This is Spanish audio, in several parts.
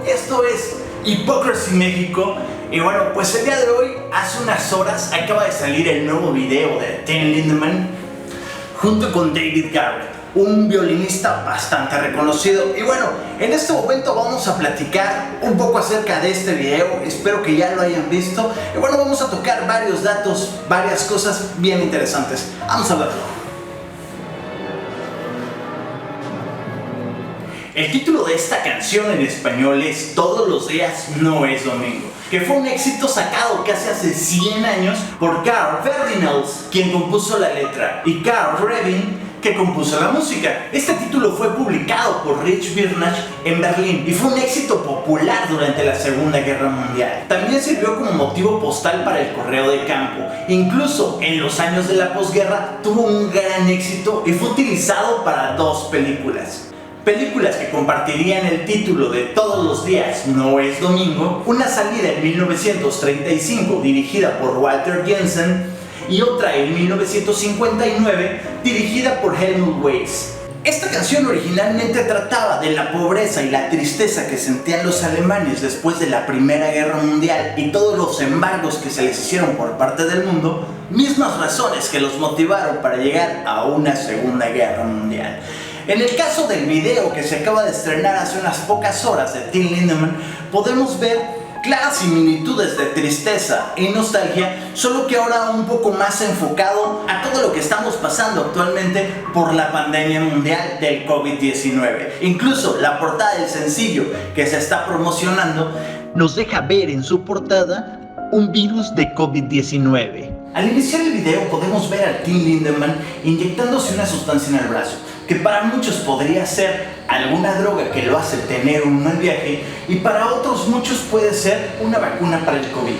Esto es Hypocrisy México. Y bueno, pues el día de hoy, hace unas horas, acaba de salir el nuevo video de Till Lindemann junto con David Garrett, un violinista bastante reconocido. Y bueno, en este momento vamos a platicar un poco acerca de este video. Espero que ya lo hayan visto. Y bueno, vamos a tocar varios datos, varias cosas bien interesantes. Vamos a verlo. El título de esta canción en español es Todos los días no es domingo, que fue un éxito sacado casi hace 100 años por Carl Ferdinand, quien compuso la letra, y Carl Reading, que compuso la música. Este título fue publicado por Rich Birnach en Berlín y fue un éxito popular durante la Segunda Guerra Mundial. También sirvió como motivo postal para el correo de campo. Incluso en los años de la posguerra tuvo un gran éxito y fue utilizado para 2 películas. Películas que compartirían el título de Todos los días no es domingo, una salida en 1935 dirigida por Walter Jensen y otra en 1959 dirigida por Helmut Weiss. Esta canción originalmente trataba de la pobreza y la tristeza que sentían los alemanes después de la Primera Guerra Mundial y todos los embargos que se les hicieron por parte del mundo, mismas razones que los motivaron para llegar a una Segunda Guerra Mundial. En el caso del video que se acaba de estrenar hace unas pocas horas de Till Lindemann, podemos ver claras similitudes de tristeza y nostalgia, solo que ahora un poco más enfocado a todo lo que estamos pasando actualmente por la pandemia mundial del COVID-19. Incluso la portada del sencillo que se está promocionando nos deja ver en su portada un virus de COVID-19. Al iniciar el video podemos ver a Till Lindemann inyectándose una sustancia en el brazo, que para muchos podría ser alguna droga que lo hace tener un mal viaje y para otros muchos puede ser una vacuna para el COVID.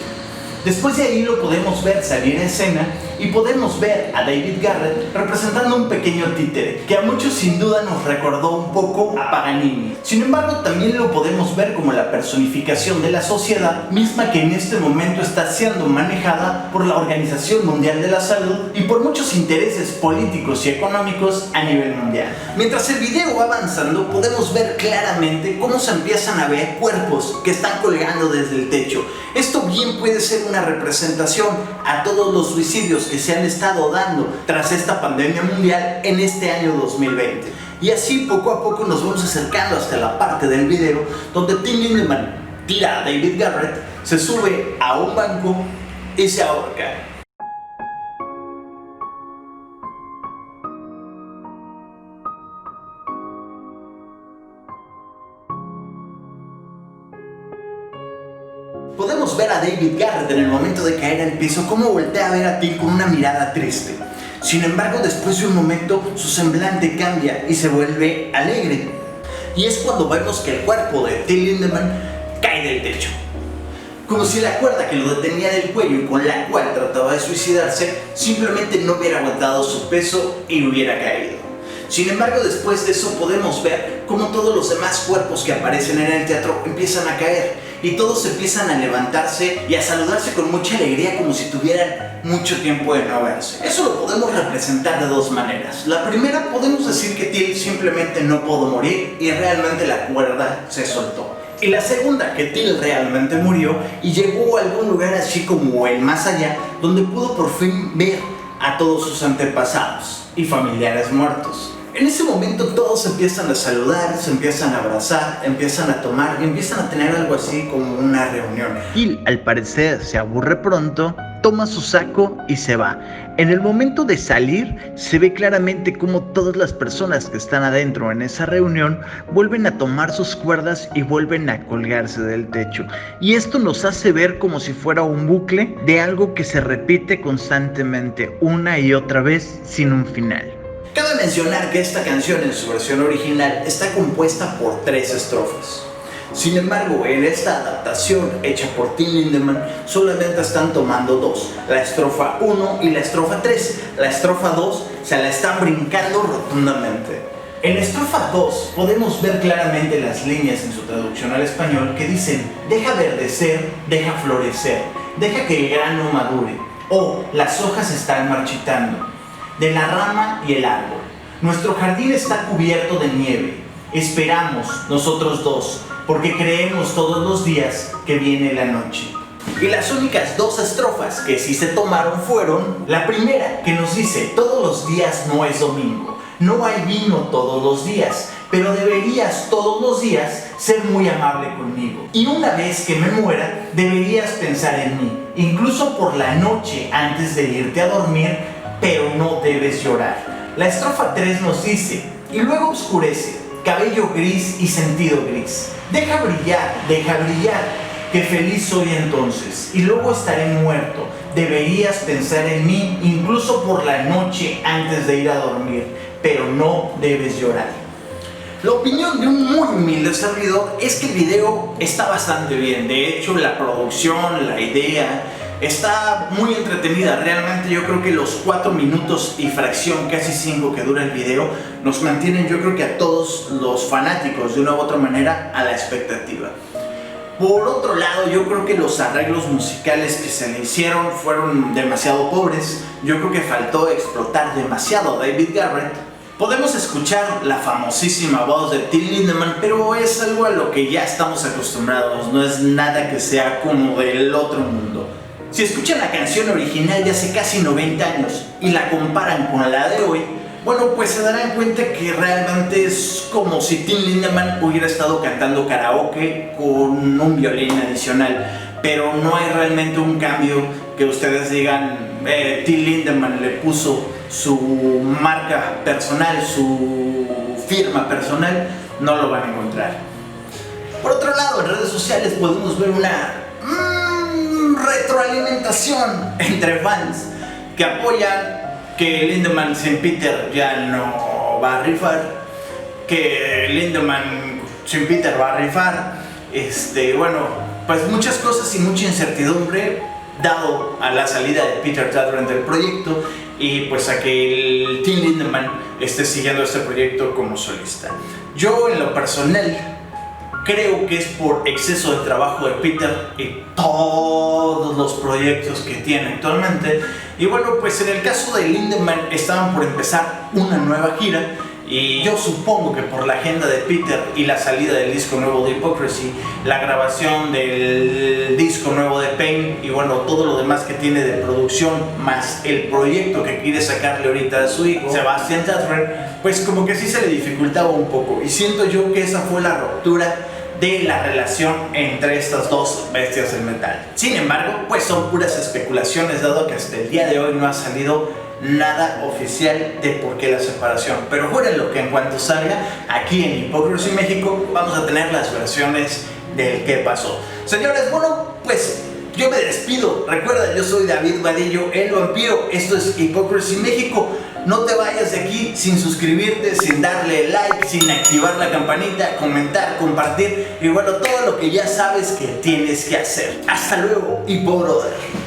Después de ahí lo podemos ver salir a escena y podemos ver a David Garrett representando un pequeño títere que a muchos sin duda nos recordó un poco a Paganini. Sin embargo, también lo podemos ver como la personificación de la sociedad misma que en este momento está siendo manejada por la Organización Mundial de la Salud y por muchos intereses políticos y económicos a nivel mundial. Mientras el video va avanzando, podemos ver claramente cómo se empiezan a ver cuerpos que están colgando desde el techo. Esto bien puede ser una representación a todos los suicidios que se han estado dando tras esta pandemia mundial en este año 2020. Y así poco a poco nos vamos acercando hasta la parte del video donde Till Lindemann tira a David Garrett, se sube a un banco y se ahorca. Podemos ver a David Garrett en el momento de caer al piso cómo voltea a ver a Till con una mirada triste. Sin embargo, después de un momento su semblante cambia y se vuelve alegre. Y es cuando vemos que el cuerpo de Till Lindemann cae del techo, como si la cuerda que lo detenía del cuello y con la cual trataba de suicidarse simplemente no hubiera aguantado su peso y hubiera caído. Sin embargo, después de eso podemos ver cómo todos los demás cuerpos que aparecen en el teatro empiezan a caer y todos empiezan a levantarse y a saludarse con mucha alegría como si tuvieran mucho tiempo de no verse. Eso lo podemos representar de 2 maneras. La primera, podemos decir que Till simplemente no pudo morir y realmente la cuerda se soltó. Y la segunda, que Till realmente murió y llegó a algún lugar así como el más allá, donde pudo por fin ver a todos sus antepasados y familiares muertos. En ese momento todos empiezan a saludar, se empiezan a abrazar, empiezan a tomar y empiezan a tener algo así como una reunión. Till, al parecer, se aburre pronto, toma su saco y se va. En el momento de salir, se ve claramente cómo todas las personas que están adentro en esa reunión vuelven a tomar sus cuerdas y vuelven a colgarse del techo. Y esto nos hace ver como si fuera un bucle de algo que se repite constantemente una y otra vez sin un final. Cabe mencionar que esta canción en su versión original está compuesta por 3 estrofas. Sin embargo, en esta adaptación hecha por Till Lindemann solamente están tomando 2, la estrofa 1 y la estrofa 3. La estrofa 2 se la están brincando rotundamente. En la estrofa 2 podemos ver claramente las líneas en su traducción al español que dicen: deja verdecer, deja florecer, deja que el grano madure, o las hojas están marchitando, de la rama y el árbol. Nuestro jardín está cubierto de nieve. Esperamos, nosotros dos, porque creemos todos los días que viene la noche. Y las únicas dos estrofas que sí se tomaron fueron la primera, que nos dice: todos los días no es domingo, no hay vino todos los días, pero deberías todos los días ser muy amable conmigo. Y una vez que me muera, deberías pensar en mí, incluso por la noche antes de irte a dormir, pero no debes llorar. La estrofa 3 nos dice: y luego oscurece, cabello gris y sentido gris. Deja brillar, que feliz soy entonces, y luego estaré muerto. Deberías pensar en mí, incluso por la noche antes de ir a dormir, pero no debes llorar. La opinión de un muy humilde servidor es que el video está bastante bien. De hecho, la producción, la idea, está muy entretenida. Realmente yo creo que los 4 minutos y fracción, casi 5 que dura el video, nos mantienen, yo creo que a todos los fanáticos de una u otra manera a la expectativa. Por otro lado, yo creo que los arreglos musicales que se le hicieron fueron demasiado pobres. Yo creo que faltó explotar demasiado a David Garrett. Podemos escuchar la famosísima voz de Till Lindemann, pero es algo a lo que ya estamos acostumbrados, no es nada que sea como del otro mundo. Si escuchan la canción original de hace casi 90 años y la comparan con la de hoy, bueno, pues se darán cuenta que realmente es como si Till Lindemann hubiera estado cantando karaoke con un violín adicional, pero no hay realmente un cambio que ustedes digan Till Lindemann le puso su marca personal, su firma personal. No lo van a encontrar. Por otro lado, en redes sociales podemos ver una retroalimentación entre fans que apoyan que Lindemann sin Peter ya no va a rifar, que Lindemann sin Peter va a rifar. Bueno, pues muchas cosas y mucha incertidumbre dado a la salida de Peter Tatran del proyecto y pues a que el Till Lindemann esté siguiendo este proyecto como solista. Yo en lo personal creo que es por exceso de trabajo de Peter y todos los proyectos que tiene actualmente. Y bueno, pues en el caso de Lindemann estaban por empezar una nueva gira y yo supongo que por la agenda de Peter y la salida del disco nuevo de Hypocrisy, la grabación del disco nuevo de Pain y bueno, todo lo demás que tiene de producción, más el proyecto que quiere sacarle ahorita a su hijo Sebastian Tatran, pues como que sí se le dificultaba un poco. Y siento yo que esa fue la ruptura de la relación entre estas dos bestias del metal. Sin embargo, pues son puras especulaciones, dado que hasta el día de hoy no ha salido nada oficial de por qué la separación. Pero júrenlo que en cuanto salga, aquí en Hypocrisy México vamos a tener las versiones del qué pasó. Señores, bueno, pues yo me despido. Recuerda, yo soy David Vadillo, el vampiro. Esto es Hypocrisy México. No te vayas de aquí sin suscribirte, sin darle like, sin activar la campanita, comentar, compartir y bueno, todo lo que ya sabes que tienes que hacer. Hasta luego, Hippo Brother.